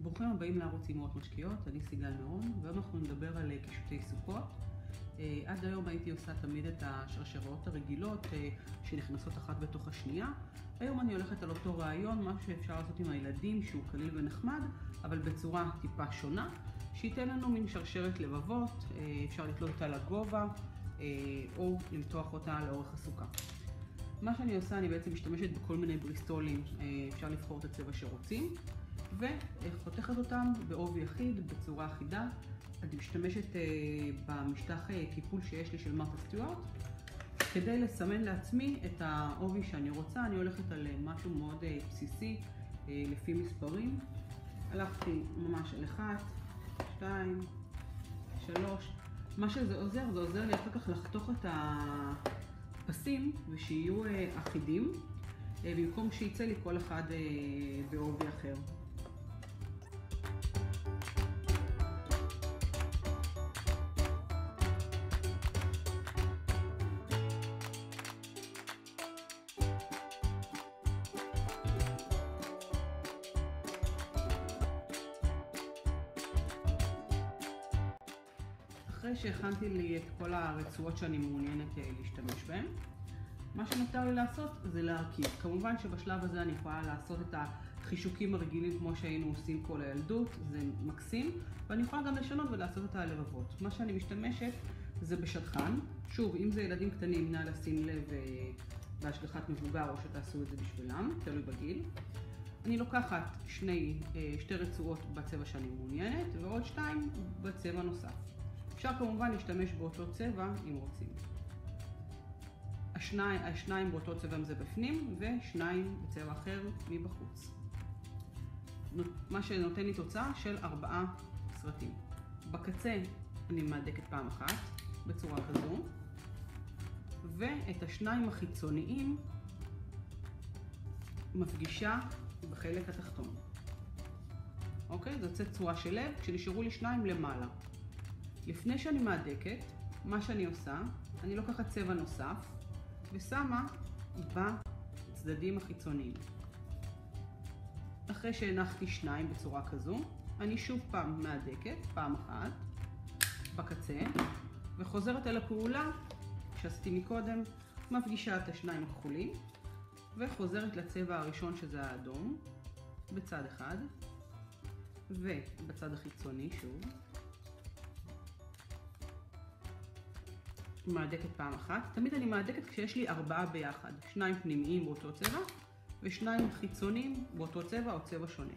ברוכים הבאים לערוץ אימהות משקיעות, אני סיגל מירון, והיום אנחנו נדבר על קישוטי סוכות. עד היום הייתי עושה תמיד את השרשראות הרגילות שנכנסות אחת בתוך השנייה. היום אני הולכת על אותו רעיון, מה שאפשר לעשות עם הילדים שהוא קליל ונחמד, אבל בצורה טיפה שונה, שייתן לנו מין שרשרת לבבות, אפשר לתלות אותה לגובה או למתוח אותה לאורך הסוכה. מה שאני עושה, אני בעצם משתמשת בכל מיני בריסטולים, אפשר לבחור את הצבע שרוצים, וחותכת אותם בעובי יחיד, בצורה אחידה. אני משתמשת במשטח קיפול שיש לי של מרתה סטיוארט. כדי לסמן לעצמי את העובי שאני רוצה, אני הולכת על משהו מאוד בסיסי, לפי מספרים. הלכתי ממש על 1, 2, 3. מה שזה עוזר, זה עוזר לי אחר כך לחתוך את הפסים ושיהיו אחידים, במקום שיצא לי כל אחד בעובי אחר. אחרי שהכנתי לי את כל הרצועות שאני מעוניינת להשתמש בהן, מה שנותר לי לעשות זה להרכיב. כמובן שבשלב הזה אני יכולה לעשות את החישוקים הרגילים כמו שהיינו עושים כל הילדות, זה מקסים, ואני יכולה גם לשנות ולעשות את הלבבות. מה שאני משתמשת זה בשטחן. שוב, אם זה ילדים קטנים, נא לשים לב בהשגחת מבוגר או שתעשו את זה בשבילם, תלוי בגיל. אני לוקחת שתי רצועות בצבע שאני מעוניינת ועוד 2 בצבע נוסף. אפשר כמובן להשתמש באותו צבע אם רוצים. השניים באותו צבע זה בפנים ו2 בצבע אחר מבחוץ. מה שנותן לי תוצאה של 4 סרטים. בקצה אני מהדקת פעם אחת בצורה כזו, ואת השניים החיצוניים מפגישה בחלק התחתון. אוקיי? זה יוצא צורה של לב, כשנשארו לי 2 למעלה. לפני שאני מהדקת, מה שאני עושה, אני לוקחת צבע נוסף ושמה בצדדים החיצוניים. אחרי שהנחתי 2 בצורה כזו, אני שוב פעם מהדקת, פעם אחת, בקצה, וחוזרת אל הפעולה שעשיתי מקודם, מפגישה את השניים הכחולים, וחוזרת לצבע הראשון שזה האדום, בצד אחד, ובצד החיצוני שוב. מהדקת פעם אחת. תמיד אני מהדקת כשיש לי 4 ביחד, 2 פנימיים באותו צבע ו2 חיצוניים באותו צבע או צבע שונה.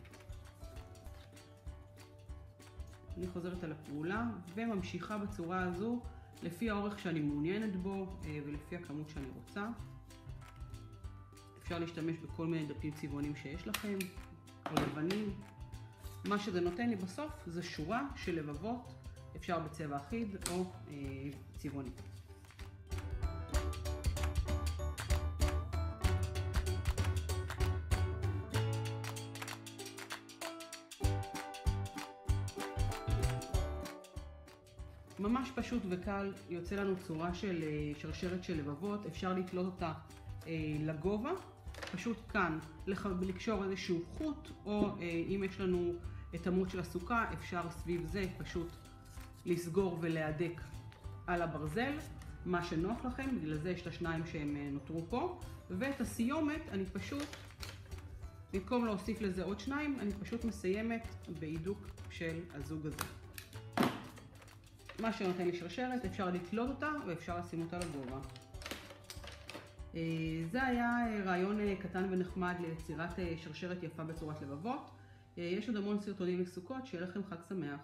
אני חוזרת על הפעולה וממשיכה בצורה הזו לפי האורך שאני מעוניינת בו ולפי הכמות שאני רוצה. אפשר להשתמש בכל מיני דפים צבעונים שיש לכם או לבנים. מה שזה נותן לי בסוף זה שורה של לבבות, אפשר בצבע אחיד או צבעוני. ממש פשוט וקל, יוצא לנו צורה של שרשרת של לבבות. אפשר לתלות אותה לגובה, פשוט כאן לקשור איזשהו חוט, או אם יש לנו את עמוד של הסוכה, אפשר סביב זה פשוט לסגור ולהדק על הברזל, מה שנוח לכם. בגלל זה יש את השניים שהם נותרו פה, ואת הסיומת אני פשוט, במקום להוסיף לזה עוד 2, אני פשוט מסיימת בהידוק של הזוג הזה. מה שנותן לי שרשרת, אפשר לתלות אותה ואפשר לשים אותה לגובה. זה היה רעיון קטן ונחמד ליצירת שרשרת יפה בצורת לבבות. יש עוד המון סרטונים לסוכות, שיהיה לכם חג שמח.